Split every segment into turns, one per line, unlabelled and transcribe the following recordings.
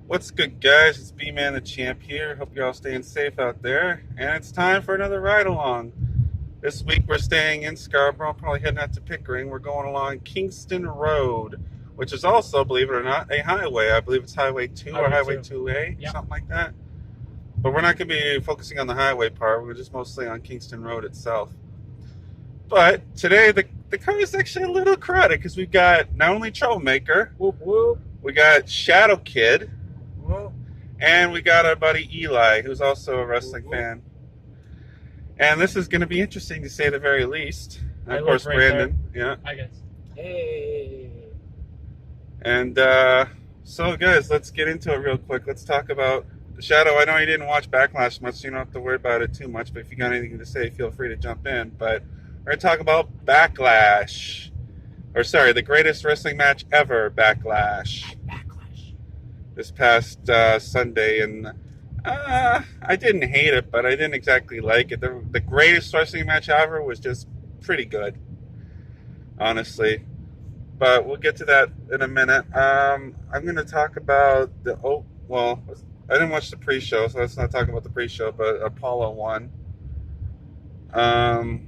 What's good, guys? It's B-Man the Champ here. Hope you're all staying safe out there. And it's time for another ride along. This week we're staying in Scarborough, probably heading out to Pickering. We're going along Kingston Road, which is also, believe it or not, a highway. I believe it's Highway 2 or Highway 2A,
Yep.
something like that. But we're not going to be focusing on the highway part. We're just mostly on Kingston Road itself. But today the car is actually a little crowded because we've got not only Troublemaker,
Whoop whoop.
we got Shadow Kid,
Whoop.
and we got our buddy Eli, who's also a wrestling fan. And this is going to be interesting to say the very least. And
I
of course,
live right
Brandon. Yeah.
I guess. Hey.
And so, guys, let's get into it real quick. Let's talk about Shadow. I know you didn't watch Backlash much, so you don't have to worry about it too much. But if you got anything to say, feel free to jump in. But we're going to talk about Backlash. Or, sorry, the greatest wrestling match ever, Backlash.
Backlash.
This past Sunday, and I didn't hate it, but I didn't exactly like it. The greatest wrestling match ever was just pretty good, honestly. But we'll get to that in a minute. I'm going to talk about I didn't watch the pre-show, so let's not talk about the pre-show, but Apollo won. The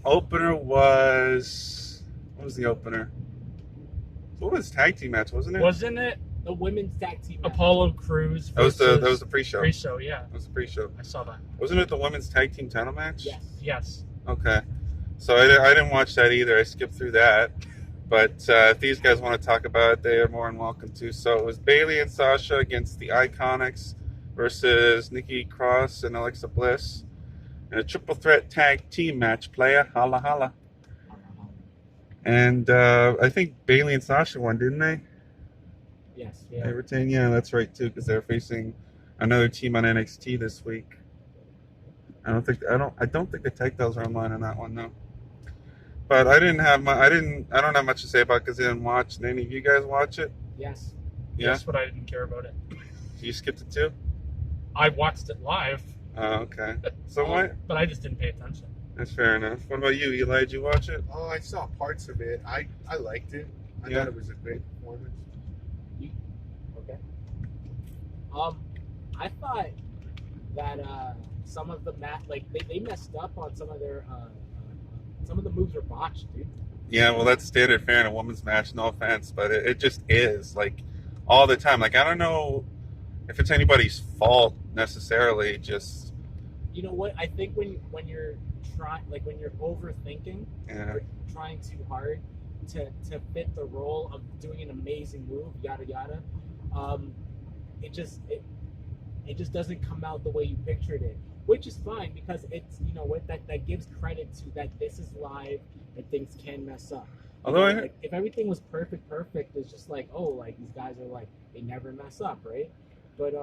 opener was... What was the opener? What was tag team match, wasn't it?
Wasn't it
The women's tag team match.
Apollo Crews
That was
versus
the pre-show.
pre-show? Yeah,
That was the pre-show.
I saw that.
Wasn't it the women's tag team title match?
Yes.
Yes.
Okay. So I didn't watch that either. I skipped through that. But if these guys want to talk about it, they are more than welcome to. So it was Bayley and Sasha against the Iconics versus Nikki Cross and Alexa Bliss in a triple threat tag team match. Playa, holla holla. And I think Bayley and Sasha won, didn't they?
Yes.
They retained. Yeah, that's right too, because they're facing another team on NXT this week. I don't think the tag titles are online on that one though. But I don't have much to say about it because I didn't watch. Did any of you guys watch it?
Yes.
Yeah.
Yes, but I didn't care about it.
You skipped it too?
I watched it live.
Oh, okay. So what?
But I just didn't pay attention.
That's fair enough. What about you, Eli? Did you watch it?
Oh, I saw parts of it. I liked it. I
Yeah.
thought it was a great performance.
Okay. I thought that some of the they messed up on some of their some of the moves were botched, dude.
Yeah, well, that's standard fare in a women's match. No offense, but it just is like all the time. Like I don't know if it's anybody's fault necessarily. Just
You know what? I think when you're when you're overthinking,
yeah.
or trying too hard to fit the role of doing an amazing move, yada yada, it just doesn't come out the way you pictured it, which is fine because it's that gives credit to that this is live, that things can mess up.
Although
Like, if everything was perfect, it's just like, oh, like these guys are like they never mess up, right? But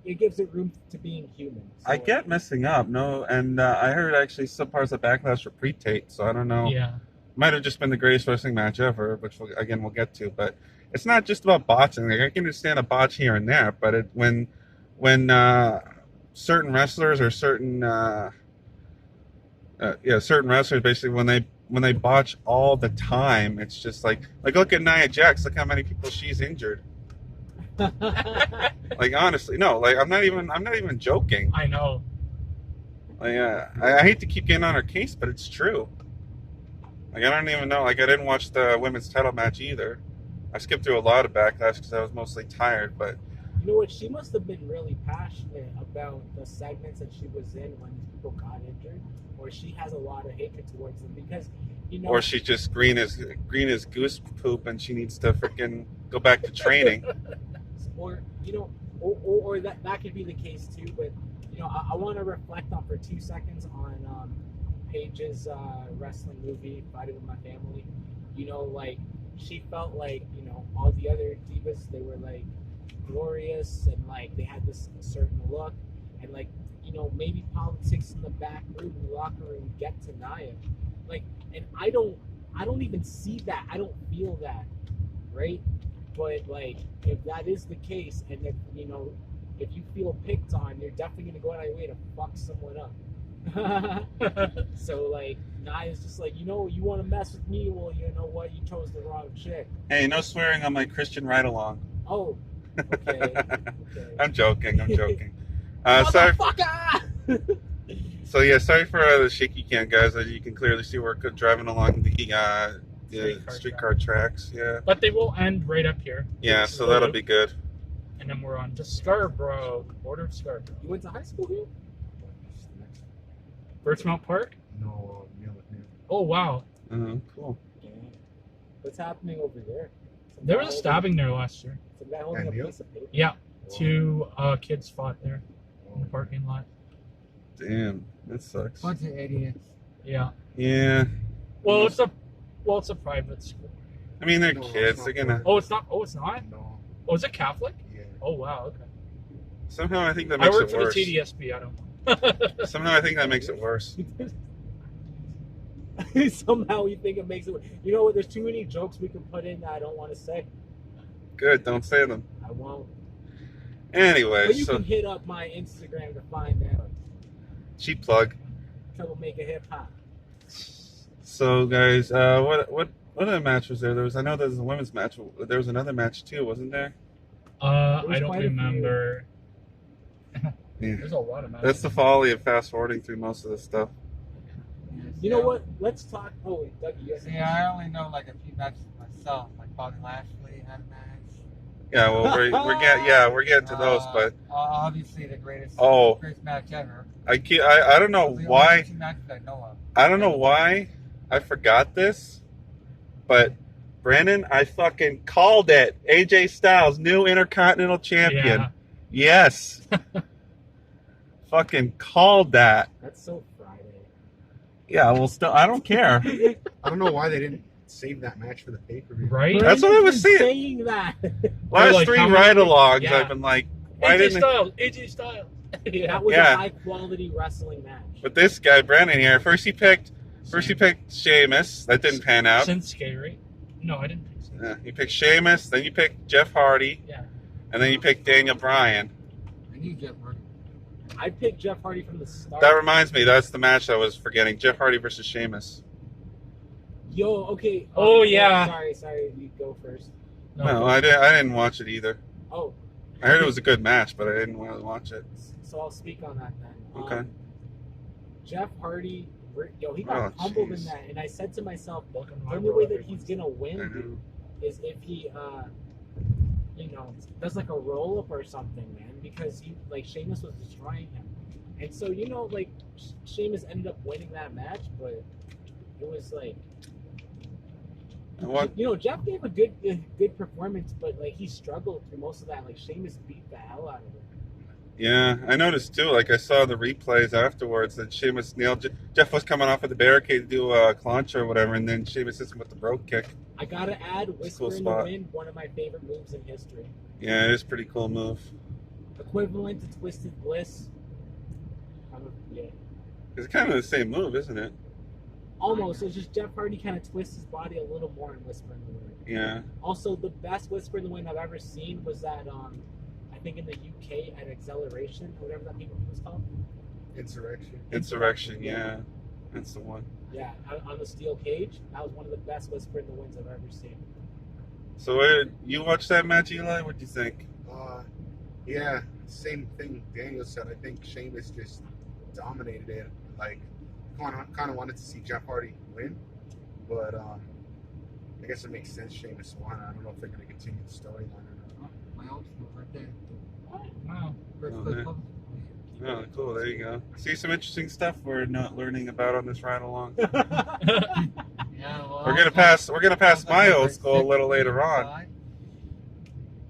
it gives it room to being human. So,
I get messing up, no, and I heard actually some parts of Backlash were pre-taped, so I don't know.
Yeah.
Might have just been the greatest wrestling match ever, which we'll get to. But it's not just about botching. Like I can understand a botch here and there, but when certain wrestlers or certain wrestlers basically when they botch all the time, it's just like look at Nia Jax. Look how many people she's injured. Like honestly, no. Like I'm not even joking.
I know.
Like I hate to keep getting on her case, but it's true. Like I don't even know. Like I didn't watch the women's title match either. I skipped through a lot of Backlash because I was mostly tired. But
you know what? She must have been really passionate about the segments that she was in when people got injured, or she has a lot of hatred towards them because
or she's just green as goose poop, and she needs to freaking go back to training.
or that could be the case too. But I want to reflect on for 2 seconds on Paige's wrestling movie, Fighting with My Family. Like she felt like all the other divas, they were like glorious and like they had this certain look, and like maybe politics in the back room, in the locker room, get to Nia. Like, and I don't even see that. I don't feel that, right? But like, if that is the case, and if you feel picked on, you're definitely gonna go out of your way to fuck someone up. So like Nia's just like, you want to mess with me, well, you know what, you chose the wrong chick.
Hey, no swearing on my Christian ride along.
Oh, Okay.
I'm joking. Sorry.
Motherfucker!
So yeah, sorry for the shaky cam, guys. As you can clearly see, we're driving along the streetcar tracks. Yeah.
But they will end right up here.
Yeah.
This is
So
the
that'll
loop.
be good.
And then we're on to Scarborough, the border of Scarborough.
You went to high school here?
Birchmount Park?
No, Neil.
Oh, wow.
Cool.
Yeah. What's happening over there?
There was a stabbing there last year.
Some guy holding a piece of paper.
Yeah. Two kids fought there in the parking lot.
Damn, that sucks.
Bunch of idiots.
Yeah.
Yeah.
Well, it's a private school.
I mean, they're
No,
kids.
it's
They're
not
gonna.
Oh, it's not. Oh, it's not.
No.
Oh, is it Catholic?
Yeah.
Oh, wow. Okay.
Somehow I think that
I
makes
work
it
for the
worse.
TDSB. I don't know.
Somehow I think that makes it worse.
Somehow you think it makes it. You know what? There's too many jokes we can put in that I don't want to say.
Good. Don't say them.
I won't.
Anyway,
But you
so
can hit up my Instagram to find out.
cheap plug.
Troublemaker Hip Hop.
So guys, what other match was there? I know there's a women's match. There was another match too, wasn't there?
I don't
quite a few.
remember.
Yeah.
There's a lot of matches.
That's the folly of fast forwarding through most of this stuff.
You know what? Let's talk. Oh wait, Dougie, you have
See, I only know like a few matches myself. Like Bobby Lashley had a match.
Yeah, well, we're getting to those, but
Obviously the greatest match ever.
I don't know
Those are the
why.
only two matches I know of.
I don't know why I forgot this, but Brandon, I fucking called it. AJ Styles, new Intercontinental Champion.
Yeah.
Yes. Fucking called that.
That's so Friday.
Yeah, well, still, I don't care.
I don't know why they didn't save that match for the pay-per-view.
Right?
That's what I was
Brandon's been
saying.
saying that.
Last
like,
three
how many-
ride-alongs,
Yeah.
I've been like, why
AJ
didn't?
Styles. AJ Styles. Yeah.
That was
Yeah.
a high quality wrestling match.
But this guy, Brandon here, first he picked Sheamus. That didn't pan out.
Shinsuke, right? No, I didn't think so.
Yeah, you picked Sheamus, then you picked Jeff Hardy,
Yeah.
and then you picked Daniel Bryan.
I need Jeff Hardy.
I picked Jeff Hardy from the start.
That reminds me, that's the match I was forgetting. Jeff Hardy versus Sheamus.
Yo, okay.
Oh, yeah.
Sorry. You go first.
No, I didn't watch it either.
Oh,
I heard it was a good match, but I didn't want to watch it.
so I'll speak on that then.
Okay.
Jeff Hardy, he
Oh,
got humbled
jeez.
in that, and I said to myself,
Welcome to
the
my
only way
world,
that he's gonna
I
win
know.
is if he, does like a roll up or something, man. Because Sheamus was destroying him, and so Sheamus ended up winning that match, but it was like.
What?
Jeff gave a good performance, but he struggled through most of that. Sheamus beat the hell out of him.
Yeah, I noticed too. Like I saw the replays afterwards that Sheamus nailed. Jeff was coming off of the barricade to do a clutch or whatever, and then Sheamus hits him with the brogue kick.
I gotta add, Whisper
Cool
in the
spot.
Wind, one of my favorite moves in history.
Yeah, it is a pretty cool move.
Equivalent to Twisted Bliss. Yeah.
It's kind of the same move, isn't it?
Almost. It's just Jeff Hardy kind of twists his body a little more in Whisper in the Wind.
Yeah.
Also, the best Whisper in the Wind I've ever seen was that, I think in the UK at Acceleration, or whatever that people was called.
Insurrection. Yeah, that's the one.
Yeah, on the steel cage. That was one of the best Whisper in the Winds I've ever seen.
So you watched that match, Eli? What do you think?
Yeah, same thing Daniel said. I think Sheamus just dominated it. Kind of wanted to see Jeff Hardy win, but I guess it makes sense Sheamus won. I don't know if they're going to continue the storyline or not.
My old school right there.
Wow.
First
Oh,
place
man.
public.
Oh, cool. There you go. See some interesting stuff we're not learning about on this ride along.
Yeah, well,
We're gonna pass my old school a little later on.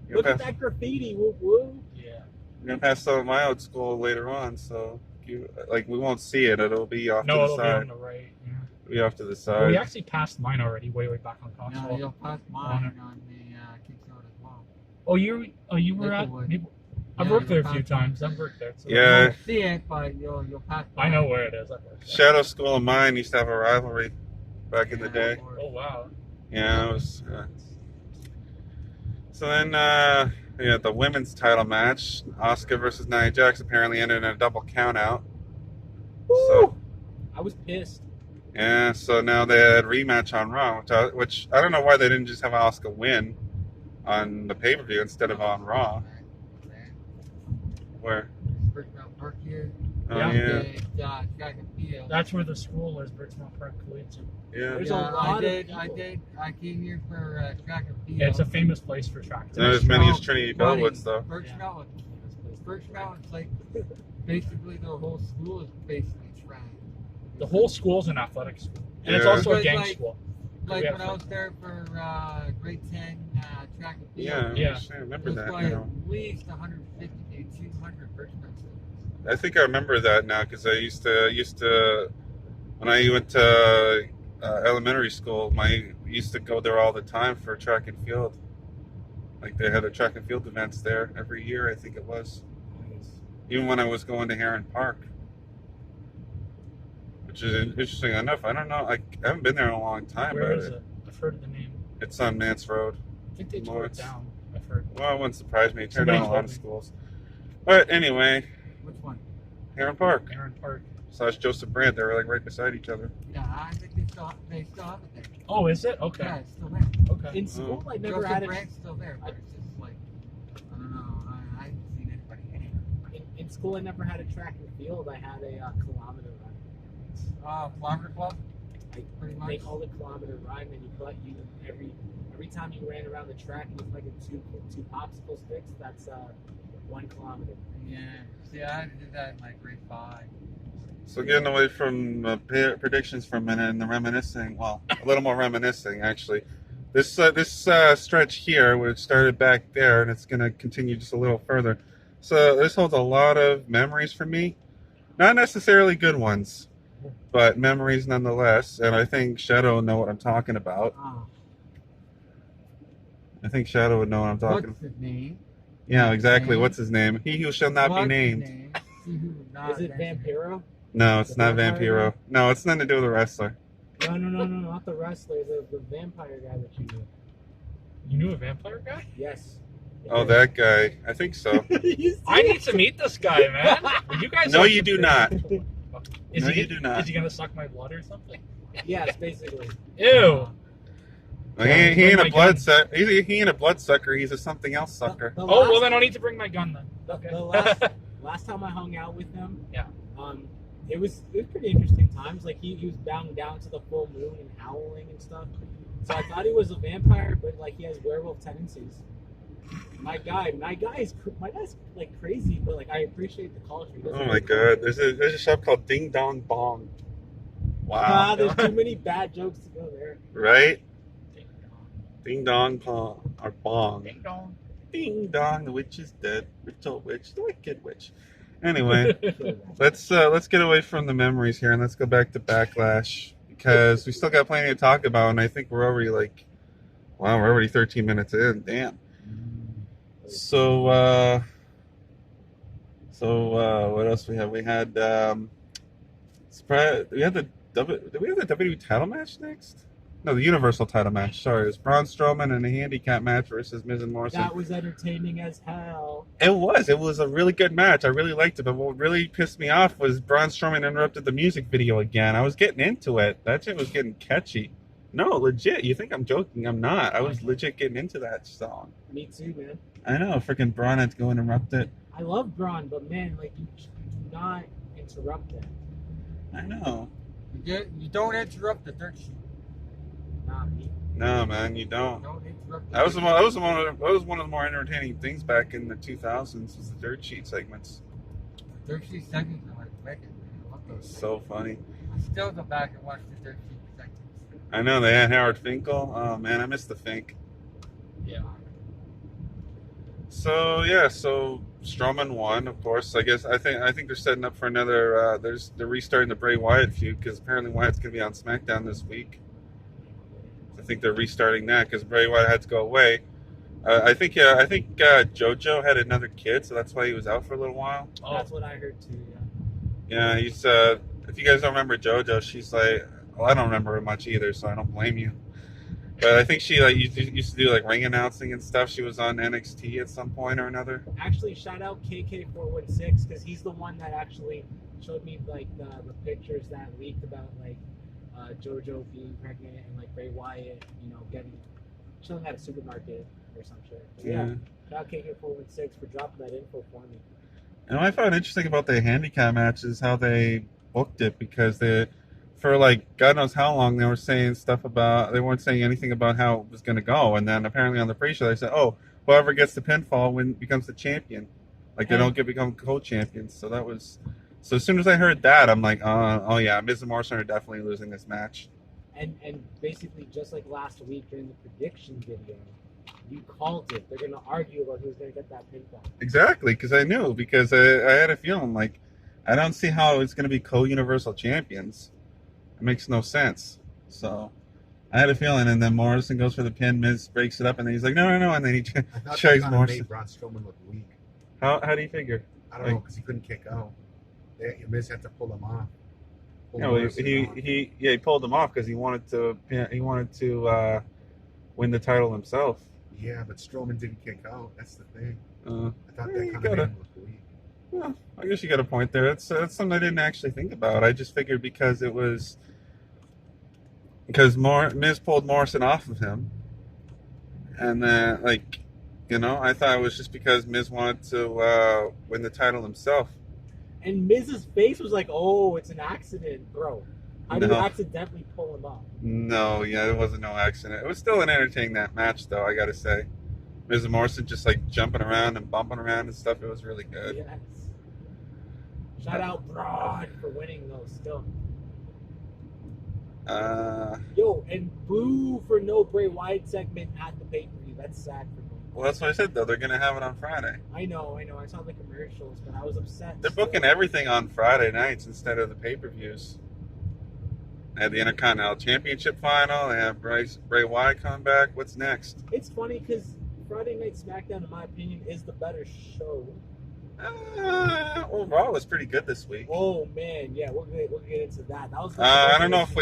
Look at that graffiti, woo woo.
Yeah.
We're gonna pass some of my old school later on, so we won't see it. It'll be off
No,
to the
it'll be on
side.
the right. Yeah.
It'll be off to the
Well,
side.
we actually passed mine already, way back on
No,
console.
you'll pass mine on the Kingston as well.
Oh, you were at?
Maplewood.
Maple- I've
Yeah,
worked there a
you'll
few
pass mine.
times. I've worked there. So
You
Yeah.
won't see it, but you'll pass
I know where it is. I've worked there.
Shadow School and mine used to have a rivalry back in the
Yeah,
day.
of course.
Oh wow.
Yeah, it was. So then, the women's title match, Asuka versus Nia Jax, apparently ended in a double count out.
Woo!
So
I was pissed.
yeah, so now they had rematch on Raw, which I don't know why they didn't just have Asuka win. on the pay-per-view instead of on Raw. Where?
Birchmount Park here.
Oh
Yeah.
yeah.
Track and field.
That's where the school is, Birchmount Park Collegiate.
Yeah.
There's a lot of people.
I came here for track and field.
It's a famous place for track. It's a
Not
nice
as many
track.
as Trinity
Funny,
Bellwoods though.
Birchmount, Birchmount's like basically the whole school is basically track.
The whole school's an athletic school, and it's
Yeah.
also a
Because,
gang
like-
school.
Like
We
when
have
I was there for grade 10 track and field.
Yeah.
Yeah.
I remember
There's
that
like
now.
at least 150 to 200 Birchmount students.
I think I remember that now because I used to when I went to elementary school, we used to go there all the time for track and field. Like they had a track and field events there every year, I think it was. Even when I was going to Heron Park, which is interesting enough. I don't know. I haven't been there in a long time.
Where
but
is it? I've heard of the name.
It's on Nance Road.
I think they tore it
Lawrence.
down. I've heard.
Well, it wouldn't surprise me. It turned
Somebody
down a lot
told
of
me.
schools. But anyway,
Which one?
Heron Park
Aaron Park.
/ Joseph Brandt. They were like right beside each other.
Yeah, I think they still have it there.
Oh, is it? Okay.
Yeah, it's still there.
Okay.
In school, I never
Joseph
had a.
Brandt's still there, but it's just like, I don't know. I haven't seen anybody anywhere.
In school, I never had a track and field. I had a kilometer run.
Kilometer Club?
Like,
Pretty much.
they called it kilometer run, and you every time you ran around the track and you collected two popsicle sticks. That's 1 kilometer.
Yeah. See, I had to do that in like grade 5.
So getting away from predictions for a minute and the reminiscing, well, a little more reminiscing actually. This stretch here, which started back there, and it's going to continue just a little further. So this holds a lot of memories for me. Not necessarily good ones, but memories nonetheless. And I think Shadow will know what I'm talking about.
Ah,
I think Shadow would know what I'm talking about.
What's his name?
Yeah, exactly.
name?
What's his name? He who shall not be
What's his
named.
name? See who not
is it
mentioned.
Vampiro?
No, it's
The
not
vampire
Vampiro. No, it's nothing to do with a wrestler.
No, not the wrestler. The vampire guy that you knew.
You knew a vampire guy?
Yes.
Oh, that guy. I think so.
You see?
I need to meet this guy, man. You guys.
No,
are-
you do not.
Is
No,
he,
you do not.
Is he gonna suck my blood or something?
Yes, basically.
Ew.
He ain't a
my
blood
gun.
sucker. He ain't a blood sucker. He's a something else sucker.
The
Oh well,
last-
then I'll need to bring my gun then. Okay.
the last time I hung out with him,
Yeah.
it was pretty interesting times. Like he was bowing down to the full moon and howling and stuff. So I thought he was a vampire, but like he has werewolf tendencies. My guy's like crazy, but like I appreciate the culture. He doesn't
Oh my god. There's a shop called Ding Dong Bong. Wow.
There's too many bad jokes to go there.
Right? Ding Dong Bong. Or Bong.
Ding dong.
Ding Dong. The witch is dead. Rich old witch. The wicked witch. Anyway. Let's get away from the memories here and let's go back to Backlash because we still got plenty to talk about and I think we're already we're already 13 minutes in. Damn. So what else we had? We had did we have the WWE title match next? No, the Universal title match. Sorry, it was Braun Strowman in a handicap match versus Miz and Morrison.
That was entertaining as hell.
It was a really good match. I really liked it, but what really pissed me off was Braun Strowman interrupted the music video again. I was getting into it. That shit was getting catchy. No, legit. You think I'm joking? I'm not. I was legit getting into that song.
Me too, man.
I know. Freaking Braun had to go interrupt it.
I love Braun, but man, like you do not interrupt that.
I know.
You don't interrupt the dirt sheet.
Not me.
No, man, you don't.
Don't interrupt the
That was
dirt
one of the more entertaining things back in the 2000s. Was the dirt sheet segments.
sheet. Dirt sheet segments are like wicked, man. I love
It was
those.
so funny.
I still go back and watch the dirt sheet segments.
I know they had Howard Finkel. Oh man, I miss the Fink.
Yeah.
So yeah, so Strowman won, of course. I think they're setting up for another. They're restarting the Bray Wyatt feud because apparently Wyatt's gonna be on SmackDown this week. I think they're restarting that because Bray Wyatt had to go away. I think JoJo had another kid, so that's why he was out for a little while.
Oh,
That's what I heard too. Yeah.
Yeah, he's. If you guys don't remember JoJo, she's like. Well, I don't remember her much either, so I don't blame you. But I think she used to do like ring announcing and stuff. She was on NXT at some point or another.
Actually, shout out KK416 because he's the one that actually showed me like the pictures that leaked about like JoJo being pregnant and like Bray Wyatt, chilling at a supermarket. or some shit. But yeah, shout out KK416 for dropping that info for me.
And what I found interesting about the handicap match is how they booked it, because for like God knows how long, they were saying stuff about, they weren't saying anything about how it was going to go, and then apparently on the pre-show they said, "Oh, whoever gets the pinfall becomes the champion." Like they don't become co-champions. So that was, so as soon as I heard that, I'm like, oh yeah, Miz and Morrison are definitely losing this match.
And basically, just like last week during the prediction video, you called it. They're going to argue about who's going to get that pinfall.
Exactly, because I knew, because I had a feeling like I don't see how it's going to be co-universal champions. It makes no sense. So I had a feeling, and then Morrison goes for the pin. Miz breaks it up, and then he's like, no, and then he tries Morrison.
Made Braun Strowman look weak.
How do you figure?
I don't know, because he couldn't kick out. Miz had to pull him off.
He pulled him off because he wanted to win the title himself.
Yeah, but Strowman didn't kick out. That's the thing. I thought that
you
kind of
gotta-
made him look weak.
Well, I guess you got a point there. That's something I didn't actually think about. I just figured because Miz pulled Morrison off of him, and then I thought it was just because Miz wanted to win the title himself.
And Miz's face was like, "Oh, it's an accident, bro. How do you
No.
accidentally pull him off?"
No, yeah, it wasn't no accident. It was still an entertaining match, though. I gotta say, Miz and Morrison just like jumping around and bumping around and stuff. It was really good.
Yes. Shout out Braun for winning though. Still. Yo, and boo for no Bray Wyatt segment at the pay-per-view. That's sad for me.
Well, that's what I said, though. They're gonna have it on Friday.
I know. I saw the commercials, but I was upset.
They're booking everything on Friday nights instead of the pay-per-views. They have the Intercontinental Championship final. They have Bray Wyatt coming back. What's next?
It's funny because Friday Night SmackDown, in my opinion, is the better show.
Well, Raw was pretty good this week.
Oh man, yeah, we'll get into that. That was.
I don't know if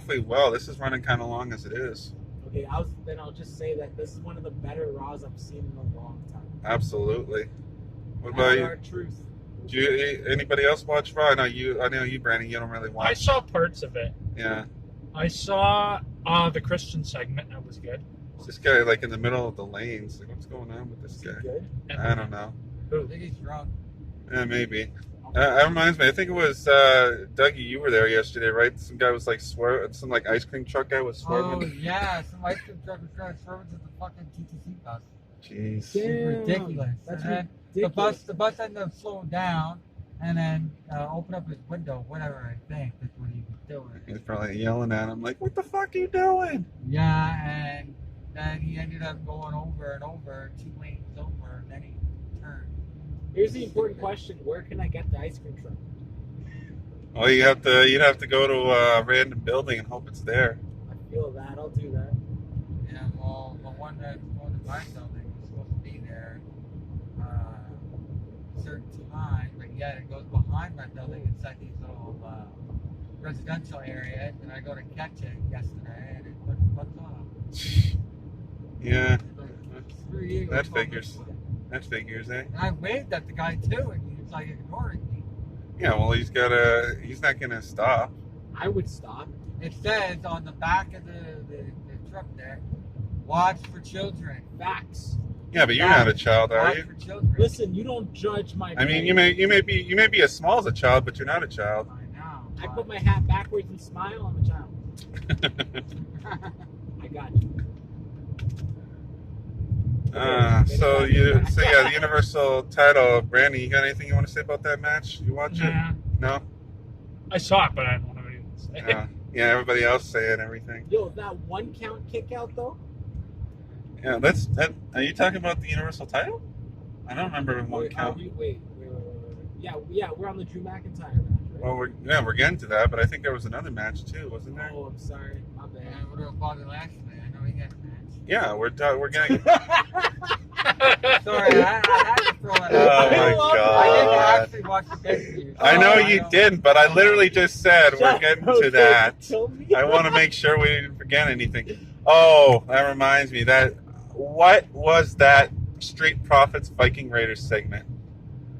we will. This is running kind of long as it is.
Okay, I'll just say that this is one of the better Raws I've seen in a long time.
Absolutely. What about you?
Our truth.
Anybody else watch Raw? I know you, Brandon. You don't really watch.
I saw parts of it.
Yeah.
I saw the Christian segment. That was good.
This guy like in the middle of the lanes. Like, what's going on with this guy?
Good.
I don't know.
I think he's drunk.
Yeah, maybe. That reminds me. I think it was Dougie. You were there yesterday, right? Some guy was like some like ice cream truck guy was swerving.
Oh yeah, some ice cream truck was trying to swerve into the fucking TTC bus.
Jeez.
Damn,
Ridiculous.
That's
And then
ridiculous.
the bus ended up slowing down, and then opened up his window. Whatever, I think that's what he was doing.
He's probably yelling at him like, "What the fuck are you doing?"
Yeah, and then he ended up going over and over 2 lanes over, and then he turned.
Here's the important question: where can I get the ice cream truck?
Well, you'd have to go to a random building and hope it's there.
I feel that. I'll do that.
Yeah, well, the one that's going to buy something was supposed to be there a certain time, but yet it goes behind my building inside these little residential areas, and I go to catch it yesterday, and it what's off.
Yeah,
Like, screw you.
that figures. That figures, eh?
And I waved at the guy too, and he was like ignoring me.
Yeah, well, he's not gonna stop.
I would stop.
It says on the back of the truck there, "Watch for children."
Facts.
Yeah, but you're not a child, are
Watch
you?
for children.
Listen, you don't judge my.
I mean,
pain.
you may be as small as a child, but you're not a child.
I know.
I put my hat backwards and smile. I'm a child. I got you.
So the Universal title, Brandy. You got anything you want to say about that match? You watch it?
Nah.
No.
I saw it, but I don't have anything to say.
Yeah, everybody else saying everything.
Yo, that 1 count kick out though.
Yeah, are you talking about the Universal title? I don't remember in one
Wait,
count.
wait. Yeah, we're on the Drew McIntyre match, right?
Well, we're getting to that, but I think there was another match too, wasn't there?
Oh, I'm sorry. My
Yeah,
bad.
what about Bobby Lashley? I know he got a match.
Yeah, we're getting.
Sorry, I had to throw it out.
Oh my
I didn't
god!
actually watch the pay-per-view.
I know
Oh,
you
don't-
didn't, but I literally just said we're getting to that.
Kill me.
I want to make sure we didn't forget anything. Oh, that reminds me. What was that Street Profits Viking Raiders segment?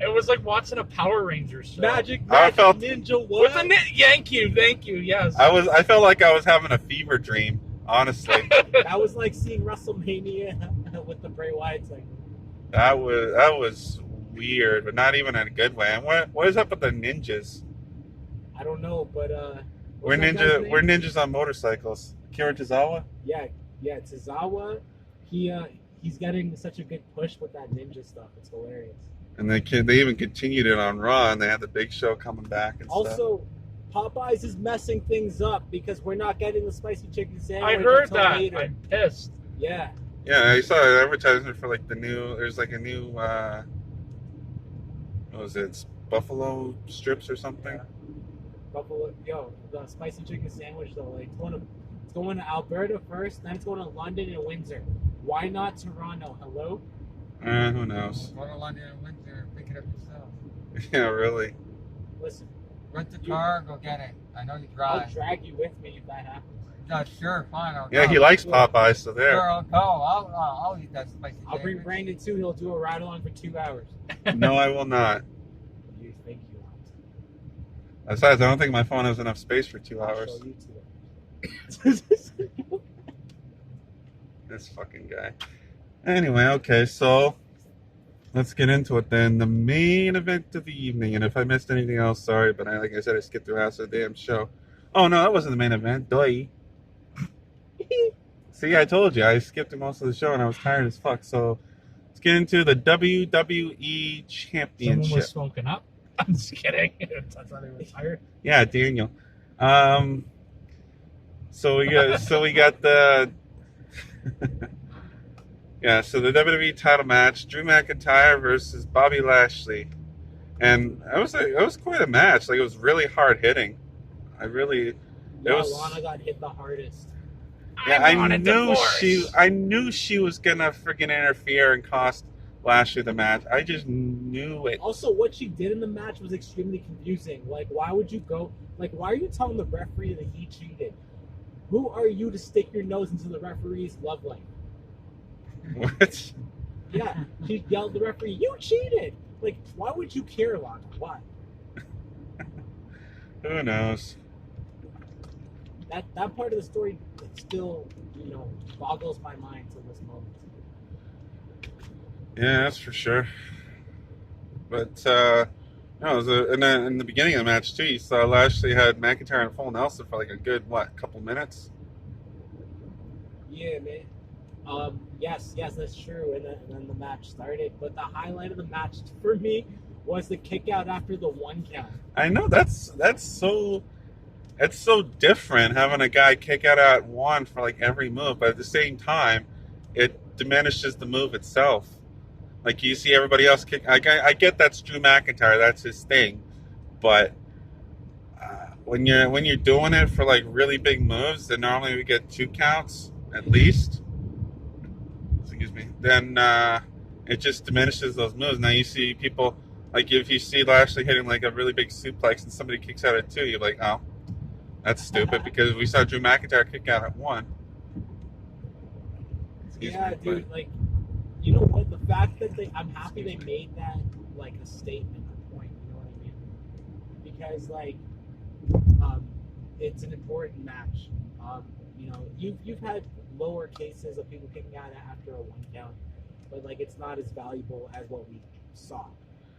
It was like watching a Power Rangers show.
Magic
I felt-
Ninja
With
what?
thank you, yes.
I felt like I was having a fever dream, honestly.
That was like seeing WrestleMania with the Bray Wyatt segment.
That was weird, but not even in a good way. And what is up with the ninjas?
I don't know, but
We're
what's that guy's name?
we're ninjas on motorcycles. Kira Tozawa?
Yeah, Tozawa. He's getting such a good push with that ninja stuff. It's hilarious.
And they even continued it on Raw, and they had the Big Show coming back and stuff.
Also, Popeyes is messing things up because we're not getting the spicy chicken sandwich.
I heard
until
that.
later.
I'm pissed.
Yeah.
Yeah, I saw an advertisement for like the new. There's like a new. What was it? It's buffalo strips or something.
Buffalo, the spicy chicken sandwich though, like it's going to Alberta first, then it's going to London and Windsor. Why not Toronto? Hello?
Who knows?
Go to London and Windsor and pick it up yourself.
Yeah, really.
Listen,
Rent the car, go get it. I know you
I'll
drive.
drag you with me if that happens.
No, sure, fine. I'll
Yeah,
go.
he likes Popeyes, so
Sure,
there.
I'll go. I'll eat that spicy
I'll bring
sandwich.
Brandon too. He'll do a ride along for 2 hours.
No, I will not.
You think you want?
Besides, I don't think my phone has enough space for 2
I'll
hours.
show you 2 hours.
This fucking guy. Anyway, okay, so let's get into it then. The main event of the evening, and if I missed anything else, sorry, but like I said, I skipped through half of the damn show. Oh no, that wasn't the main event. Doi. See, I told you, I skipped through most of the show and I was tired as fuck. So let's get into the WWE
Someone
Championship.
was smoking up. I'm just kidding. I thought they were tired.
Yeah, Daniel. So we got the yeah. So the WWE title match: Drew McIntyre versus Bobby Lashley, and it was quite a match. Like it was really hard hitting.
Lana got hit the hardest.
Yeah,
I'm on
I
a
knew
divorce.
I knew she was gonna freaking interfere and cost Lashley the match. I just knew it.
Also, what she did in the match was extremely confusing. Like, why would you go? Like, why are you telling the referee that he cheated? Who are you to stick your nose into the referee's love life?
What?
Yeah, she yelled at the referee, "You cheated!" Like, why would you care, Lana? Why?
Who knows?
That part of the story still, boggles my mind to this moment.
Yeah, that's for sure. But no, it was in the beginning of the match too. You saw Lashley had McIntyre and full Nelson for like a good couple minutes.
Yeah, man. Yes, that's true. And then the match started. But the highlight of the match for me was the kick out after the 1 count.
I know that's so different having a guy kick out at 1 for like every move, but at the same time, it diminishes the move itself. Like you see everybody else kick. I get that's Drew McIntyre, that's his thing, but when you're doing it for like really big moves, then normally we get 2 counts at least. Excuse me. Then it just diminishes those moves. Now you see people like if you see Lashley hitting like a really big suplex and somebody kicks out at 2, you're like, oh, that's stupid because we saw Drew McIntyre kick out at 1.
Yeah, dude. Like, you know what? The fact that I'm happy they made that like a statement, a point. You know what I mean? Because like, it's an important match. You've had lower cases of people kicking out after a 1 count, but like it's not as valuable as what we saw.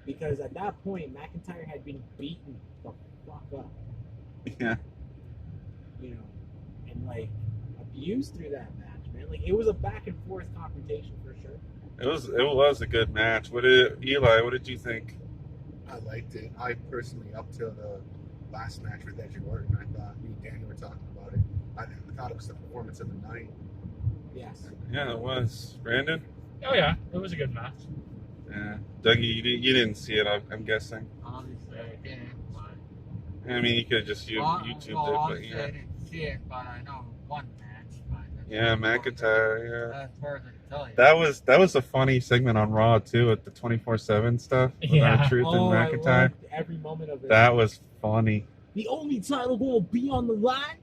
Because at that point, McIntyre had been beaten the fuck up.
Yeah.
And like abused through that match, man. Like it was a back and forth confrontation for sure.
It was a good match. Eli, what did you think?
I liked it. I personally, up till the last match with Edge and Orton, I thought me and Daniel were talking about it. I thought it was the performance of the night.
Yes.
Yeah, it was. Brandon?
Oh yeah, it was a good match.
Yeah. Dougie, you didn't see it, I'm guessing.
Obviously, I didn't, but...
I mean, you could have just YouTubed
obviously
it,
I
but yeah.
didn't see it, but I know one match. But that's
Yeah, McIntyre, yeah.
As far as I can tell you.
That was a funny segment on Raw, too, with the 24/7 stuff. With
Yeah.
Truth and
I
McIntyre.
loved every moment of it.
That was funny.
The only title going to be on the line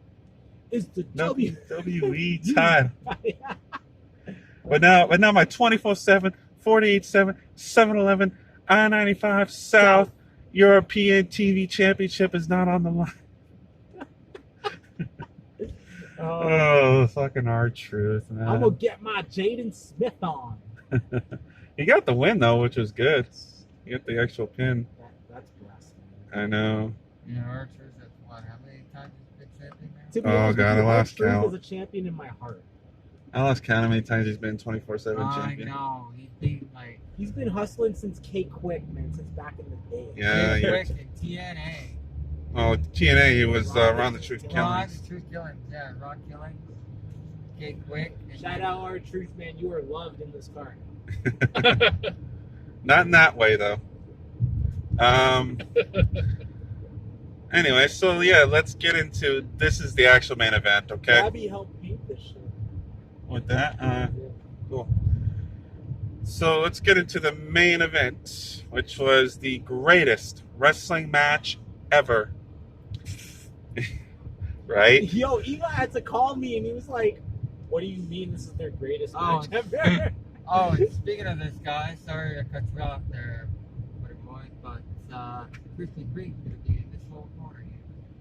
is the
WWE title. But now my 24/7, 48/7, 7-Eleven, I-95 South European TV Championship is not on the line. Oh, fucking R-Truth, man.
I'm gonna get my Jaden Smith on.
He got the win though, which was good. He got the actual pin.
That's blasphemy.
I know.
You know, Archer's at what? How many times he's been champion now?
To be
Oh,
honest with
God,
you,
I lost
R-Truth
count.
is a champion in my heart.
I lost count how many times he's been 24/7
I
champion.
know. He's beat like
He's been hustling since K-Quick, man, since back in the day.
Yeah,
Big
yeah.
Quick and TNA.
Oh, TNA, he was around the Truth
Ron,
Killings.
Truth Killings. Yeah, Ron Killings. Get Quick. And
Shout out R-Truth, man. You are loved in this car.
Not in that way though. Anyway, so yeah, let's get into this is the actual main event, okay?
Gabby helped beat this shit.
With that, cool. So let's get into the main event, which was the greatest wrestling match ever. Right?
Yo, Eli had to call me and he was like, what do you mean this is their greatest
Oh.
match ever?
Oh, and speaking of this guy, sorry to cut you off there, buddy boy, but Krispy Kreme's gonna be in this whole corner here.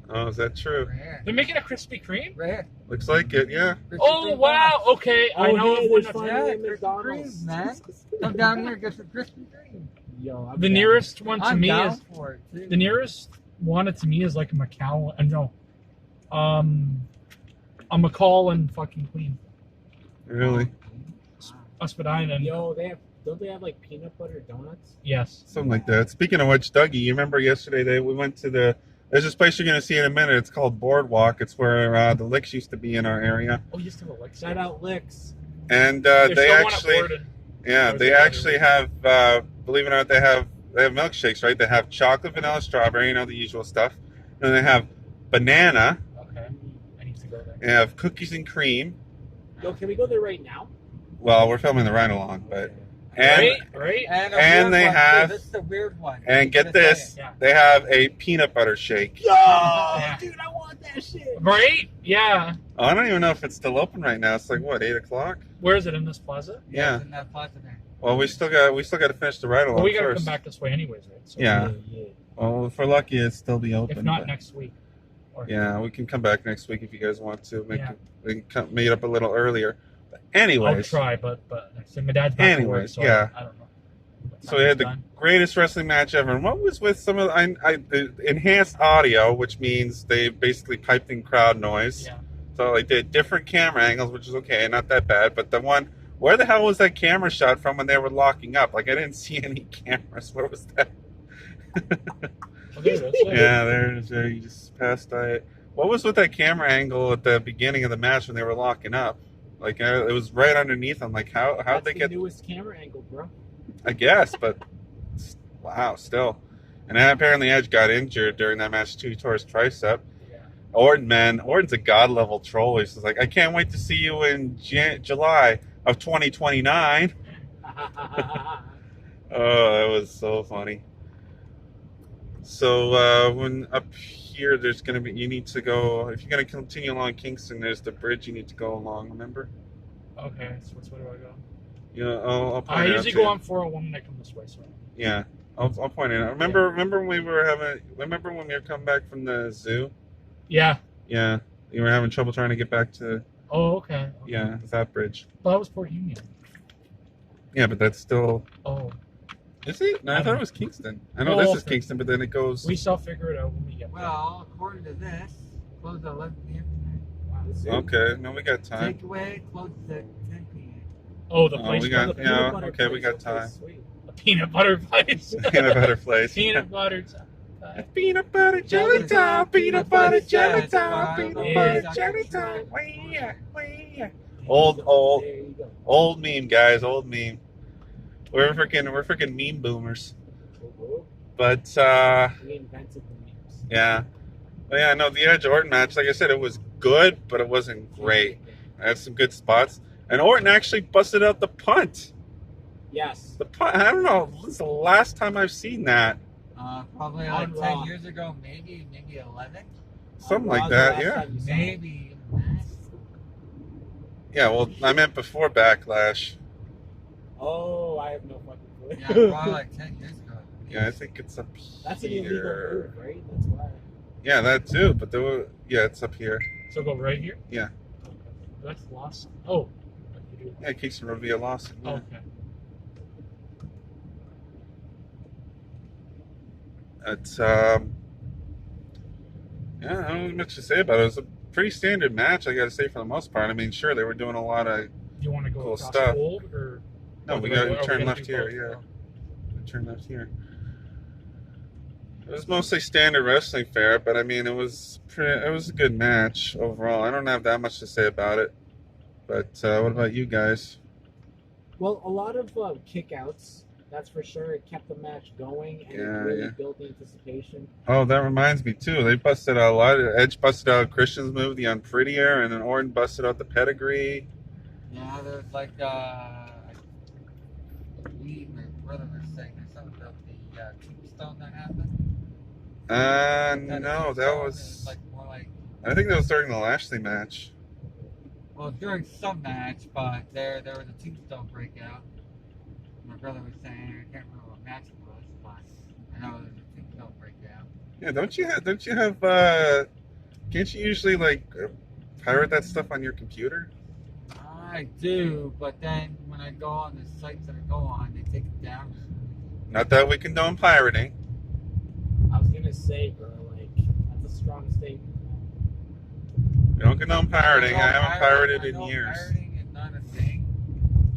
Oh, is that true?
Right here.
They're making a Krispy Kreme?
Right here.
Looks like it, yeah.
Krispy
Oh,
Kreme
wow.
box.
Okay. I
Oh,
know
hey,
of one
there's
that's
finally
Yeah,
a
Krispy
McDonald's.
Kreme, man. Come down here and get some Krispy Kreme.
Yo, I'm
the
down.
nearest one to
I'm
me
down
is
for it, too.
the nearest one to me is like a Macau. No, a McCall and fucking Queen.
Really?
Spadina.
Yo, don't they have like peanut butter donuts?
Yes.
Something like that. Speaking of which, Dougie, you remember yesterday we went to there's this place you're going to see in a minute. It's called Boardwalk. It's where the Licks used to be in our area.
Oh, you still have Alexa.
Shout out Licks.
And
There's
they
still one at
actually,
Borden.
yeah,
Or
they
is it
actually have, believe it or not, they have milkshakes, right? They have chocolate, vanilla, strawberry, you know, the usual stuff. And they have banana.
Okay. I need to go there.
They have cookies and cream.
Yo, can we go there right now?
Well, we're filming the ride along, but and
Right?
And,
And they have-
This is the weird one.
and get
Just say
this,
it.
Yeah.
they have a peanut butter shake.
Yo,
Yeah.
dude, I want that shit.
Right? Yeah.
Oh, I don't even know if it's still open right now. It's like what, 8 o'clock?
Where is it in this plaza?
Yeah.
It's in that plaza there.
Well, we still got to finish the ride along
Well, we gotta
first.
come back this way anyways, right? So
Yeah.
Yeah.
Well, if we're lucky, it'll still be open.
If not
but-
next week. Or,
Yeah, we can come back next week if you guys want to.
Yeah.
We can meet up a little earlier. But
I'll
anyways,
try, but so my dad's back to work,
Anyways,
so
yeah.
I don't know. What
so
time
we had
it's
the
done.
greatest wrestling match ever. And what was with some of the enhanced audio, which means they basically piped in crowd noise.
Yeah.
So they did different camera angles, which is okay, not that bad. But the one, where the hell was that camera shot from when they were locking up? Like I didn't see any cameras. Where was that?
Oh, there it is.
Yeah, there you just passed by it. What was with that camera angle at the beginning of the match when they were locking up? Like it was right underneath them. Like how'd
That's
they
the
get?
newest camera angle, bro.
I guess, but wow, still. And then apparently Edge got injured during that match too. He tore his tricep.
Yeah.
Orton's a god level troll. He's just like, I can't wait to see you in July of 2029. Oh, that was so funny. So when up here, there's gonna be, you need to go, if you're gonna continue along Kingston, there's the bridge you need to go along. Remember?
Okay, so which way do I go?
Yeah, I'll point
I
it out
usually
to
go
you.
on 401 when I come this way, so.
Yeah, I'll point it out. Remember when we were coming back from the zoo?
Yeah.
Yeah, you were having trouble trying to get back to,
Oh, okay.
yeah, that bridge.
Well, that was Port Union.
Yeah, but that's still,
Oh,
is it? No, I thought it was Kingston. I know
Oh,
this is
okay.
Kingston, but then it goes,
we shall figure it out when we get there.
Well, according to this, closed at 11 p.m.
Wow, this is-
okay, no, we got time.
Takeaway closed at 10 p.m.
Oh, the
Oh,
place
we
for
got-
the
yeah,
peanut butter
okay, we
place
got
looks
time.
sweet.
peanut butter place.
Peanut butter place.
Peanut butter.
Peanut butter jelly time, peanut butter jelly time,
Yeah.
peanut butter jelly time. Old, old,
There you go.
old meme, guys, old meme. We're freaking meme boomers.
Whoa,
But
whoa. We invented the memes.
yeah, but yeah, no, the Edge Orton match, like I said, it was good, but it wasn't great. It had some good spots, and Orton actually busted out the punt.
Yes.
The punt, I don't know, this is the last time I've seen that.
Probably
On
like 10
Raw.
years ago, maybe 11.
Something
Raw's
like
the
that,
last
yeah.
time you saw it.
Maybe.
Yeah, well, I meant before Backlash.
Oh, I have no fucking clue.
Yeah, probably like 10 years ago.
Yeah, I think it's up
That's an
here.
illegal move, right? That's why.
Yeah, that too. But it's up here.
So go right here. That's Lawson. Oh.
Yeah, Kingston Road via Lawson. Yeah.
Oh, okay.
It's yeah, I don't have much to say about it. It was a pretty standard match, I got to say, for the most part. I mean, sure, they were doing a lot of
Do you want to go
cool
across
stuff.
old or?
No,
or
we
do
got
are
to turn
gonna
left
do
here.
both?
Yeah, turn left here. It was mostly standard wrestling fare, but I mean, it was a good match overall. I don't have that much to say about it. But what about you guys?
Well, a lot of kickouts, that's for sure. It kept the match going and it really built the anticipation.
Oh, that reminds me too. They busted out a lot. Edge busted out Christian's move, the Unprettier, and then Orton busted out the Pedigree.
Yeah, there's like, I believe my brother was saying there's something about the tombstone that happened.
No, that was
like more like.
I think that was during the Lashley match.
Well, during some match, but there was a tombstone breakout. My brother was saying, I can't remember what match it was, but I know there was a tombstone breakout.
Yeah, don't you have can't you usually like pirate that stuff on your computer?
I do, but then when I go on the sites that I go on, they take it down.
Not that we condone pirating.
I was gonna say, bro, like that's a strong statement.
We don't condone pirating. I haven't pirated in
I know
years.
Pirating is not a thing,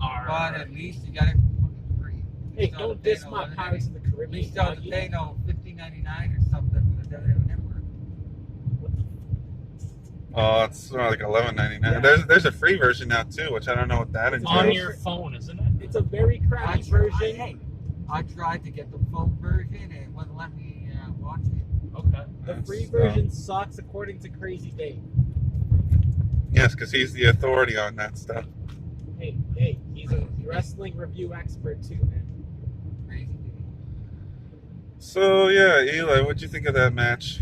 All
but
right.
at least you got it for fucking free.
Hey, don't diss my Pirates of the
At
Caribbean.
least you have to pay no $15.99 or something for the WWE Network.
Oh, it's like $11.99.
Yeah.
There's a free version now too, which I don't know what that
It's on
entails.
your phone, isn't it?
It's a very crappy version.
I tried to get the phone version and it wouldn't let me watch it.
Okay.
The free version sucks, according to Crazy Dave.
Yes, because he's the authority on that stuff.
Hey, he's a wrestling review expert too, man.
Crazy dude.
So yeah, Eli, what'd you think of that match?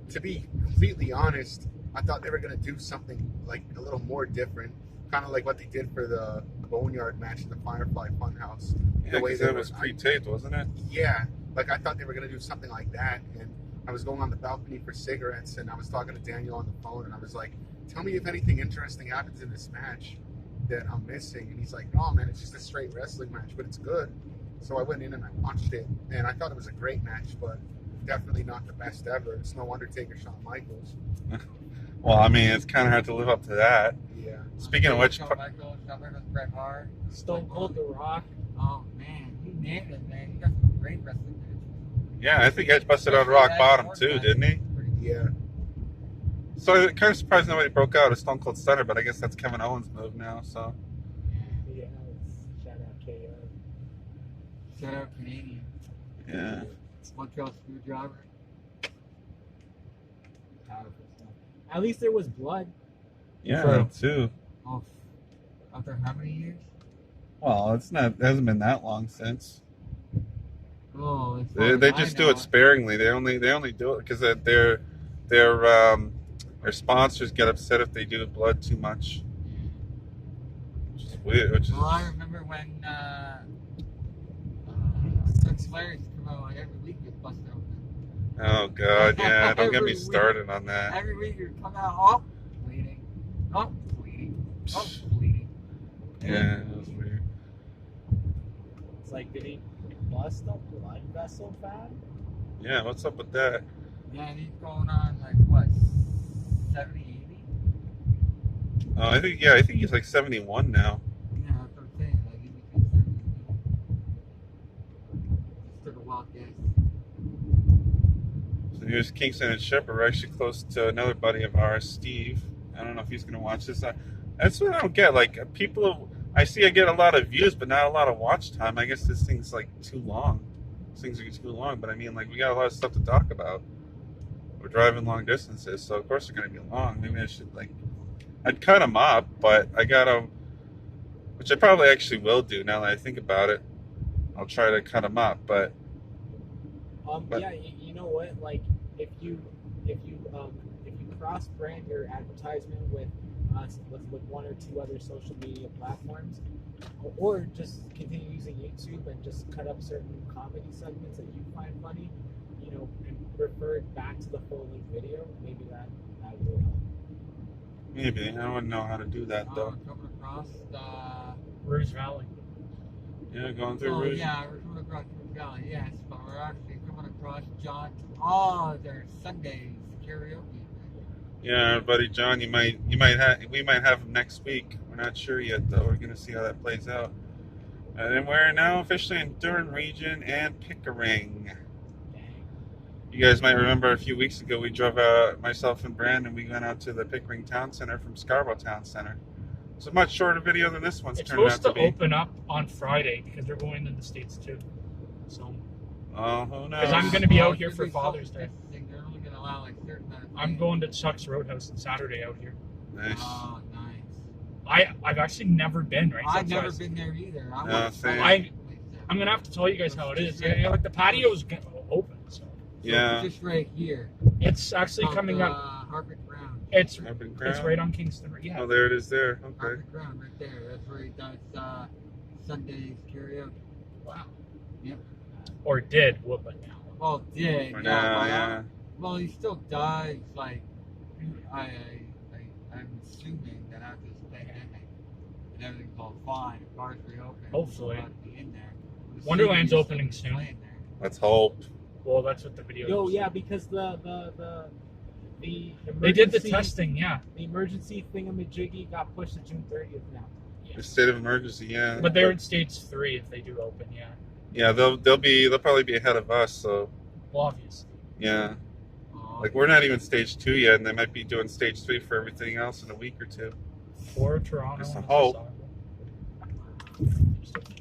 To be completely honest, I thought they were gonna do something like a little more different, kind of like what they did for the Boneyard match in the Firefly Funhouse.
Yeah, because that was pre-taped, wasn't it?
Yeah, like I thought they were gonna do something like that, and I was going on the balcony for cigarettes, and I was talking to Daniel on the phone, and I was like, "Tell me if anything interesting happens in this match that I'm missing." And he's like, "No, man, it's just a straight wrestling match, but it's good." So I went in and I watched it, and I thought it was a great match, but definitely not the best ever. It's no Undertaker, Shawn Michaels.
Well, I mean, it's kind of hard to live up to that.
Yeah.
Speaking of which,
Shawn Michaels, Bret Hart,
Stone Cold The Rock.
oh man, you named it, man. You got some great wrestling matches.
yeah, I think Edge busted out rock bottom too, didn't he?
Yeah.
So I'm kind of surprised nobody broke out a Stone Cold Stunner, but I guess that's Kevin Owens' move now. So
Yeah, shout out KO.
Shout out Canadian.
yeah,
Montreal Screwdriver.
Powerful stuff. At least there was blood.
yeah,
True.
that too.
Oh, after how many years?
Well, it hasn't been that long since.
Oh, as
They
far as I
just do
know,
it sparingly. They only do it because their sponsors get upset if they do blood too much. Which is weird.
Well, I remember when Vince Flair used to come out like every week with busted open.
Oh god, yeah! Don't get me
Every
started on that.
Every week you'd come out, oh, bleeding, oh, bleeding, oh, bleeding.
Yeah, it was weird.
It's like, did he bust a blood vessel, fam?
Yeah, what's up with that?
Yeah, and he's going on like what, 70, 80?
Oh, I think he's like 71 now.
Yeah, that's what I'm saying. Like he's between 70 and 80. Just took a wild guess.
So here's Kingston and Shepard. We're actually close to another buddy of ours, Steve. I don't know if he's gonna watch this. That's what I don't get. Like people, I get a lot of views, but not a lot of watch time. I guess this thing's like too long. These things are too long. But I mean, like we got a lot of stuff to talk about. We're driving long distances, so of course they're gonna be long. Maybe I should I'd cut them up, but I gotta, which I probably actually will do now that I think about it. I'll try to cut them up, but
Yeah, you know what? Like, if you cross brand your advertisement with one or two other social media platforms, or just continue using YouTube and just cut up certain comedy segments that you find funny, and refer it back to the full length video, maybe that will help.
Maybe. I wouldn't know how to do that, though.
Coming across
Rouge Valley.
Yeah, going through
oh
Rouge.
yeah, we're coming across Rouge Valley, yes, but we're actually coming across John. Oh, there's Sundays karaoke.
Yeah, our buddy John, we might have him next week. We're not sure yet, though. We're gonna see how that plays out. And then we're now officially in Durham Region and Pickering. You guys might remember a few weeks ago we drove myself and Brandon. We went out to the Pickering Town Center from Scarborough Town Center. It's a much shorter video than this one's
It's
turned out
supposed
to
to
be.
open up on Friday because they're going to the States too. So
Oh, who knows?
Because I'm gonna be out here for Father's Day.
They're only gonna allow like certain amount of
I'm
things.
going to Chuck's Roadhouse on Saturday out here.
Nice.
Oh, nice.
I've actually never been, right?
I've
So
never
it's-
been there either. I
No,
want to
same.
try that place
I'm
out.
gonna have to tell you guys how it is. Yeah, like the patio's open, so
So
Yeah.
it's just right here.
it's actually
Called,
coming up.
Harvard Ground.
It's
Urban Crown?
it's right on Kingston. Yeah.
Oh, there it is there. Okay.
Harvard Ground right there. That's where he does Sundays karaoke.
Wow.
Yep.
Or did whoop it now.
Well, did
For
yeah.
now,
well,
yeah.
Well, he still does. Like, I'm assuming that after this pandemic and everything's all fine, bars reopen.
Hopefully.
we'll be in there. The
Wonderland's
city is
opening
still
soon.
playing there.
Let's hope.
Well, that's what the video.
Yo,
is.
yeah, because the
They did the
emergency-
testing. Yeah.
The emergency thingamajiggy got pushed to June 30th now.
The state of emergency, yeah.
But they're in stage 3 if they do open. Yeah.
Yeah, they'll probably be ahead of us. So
Well, obviously.
yeah,
Oh,
like we're not even stage 2 yet, and they might be doing stage 3 for everything else in a week or two.
For Toronto.
Just a
and
hope.
Mississauga.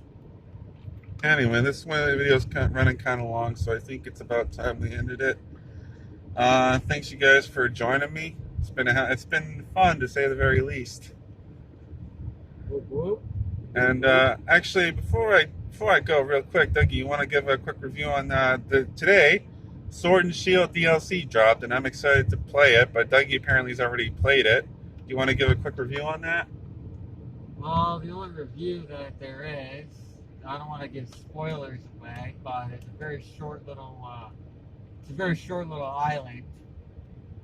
Anyway, this one the video's running kind of long, so I think it's about time we ended it. Thanks you guys for joining me. It's been fun to say the very least.
Whoop, whoop.
And actually, before I go, real quick, Dougie, you want to give a quick review on today? Sword and Shield DLC dropped, and I'm excited to play it. But Dougie apparently has already played it. Do you want to give a quick review on that?
Well, the only review that there is, I don't want to give spoilers away, but it's a very short little island.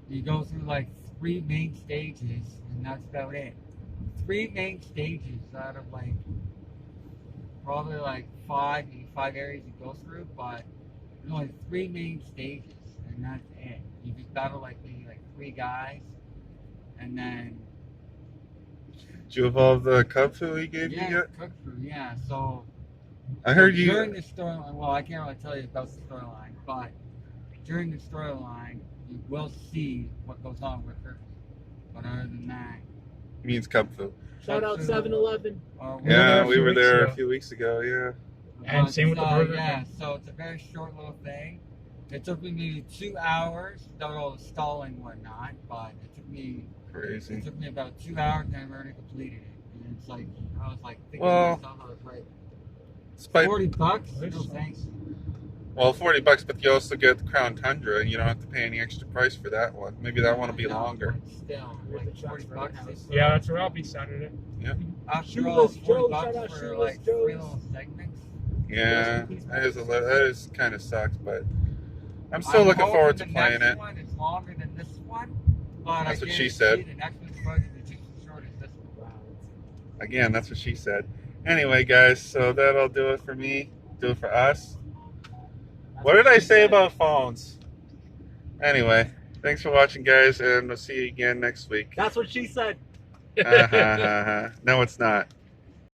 You go through like 3 main stages, and that's about it. 3 main stages out of like probably like 5 areas you go through, but there's only 3 main stages, and that's it. You just battle like maybe like 3 guys, and then
Did you evolve the Cub Fu he gave you yet?
cook through, yeah. So
I heard you.
during the storyline. Well, I can't really tell you about the storyline, but during the storyline, you will see what goes on with her. But other than that,
Means Cub Fu.
Shout out 7-Eleven.
Yeah,
were
we
there a few
were
weeks
there
ago.
a few weeks ago. Yeah.
And same with the burger.
Yeah, so it's a very short little thing. It took me maybe 2 hours, without all the stalling and whatnot, but it took me
Crazy.
about 2 hours, and I've already completed it. And it's like I was like thinking
Well,
to myself, I was like,
Spike.
$40?
Nice.
No thanks.
Well, $40, but you also get the Crown Tundra, and you don't have to pay any extra price for that one. Maybe that one will be
I know,
longer.
but Still,
Where's
like
the Chuck's
$40.
Roadhouse?
It's,
Yeah, that's where I'll be Saturday.
After all,
Shoeless Joe, shout
$40
out
for
Shoeless
like
Joe's.
3 little segments.
Yeah, that is kind of sucks, but I'm still looking forward to playing
The
it.
next one is longer than this one, but
That's
I
what she
guarantee
said.
The next one's probably going to be just as short as this one.
Wow.
Again, that's what she said. Anyway, guys, so that'll do it for me. Do it for us. What did I say about phones? Anyway, thanks for watching, guys, and we'll see you again next week.
That's what she said.
No, it's not.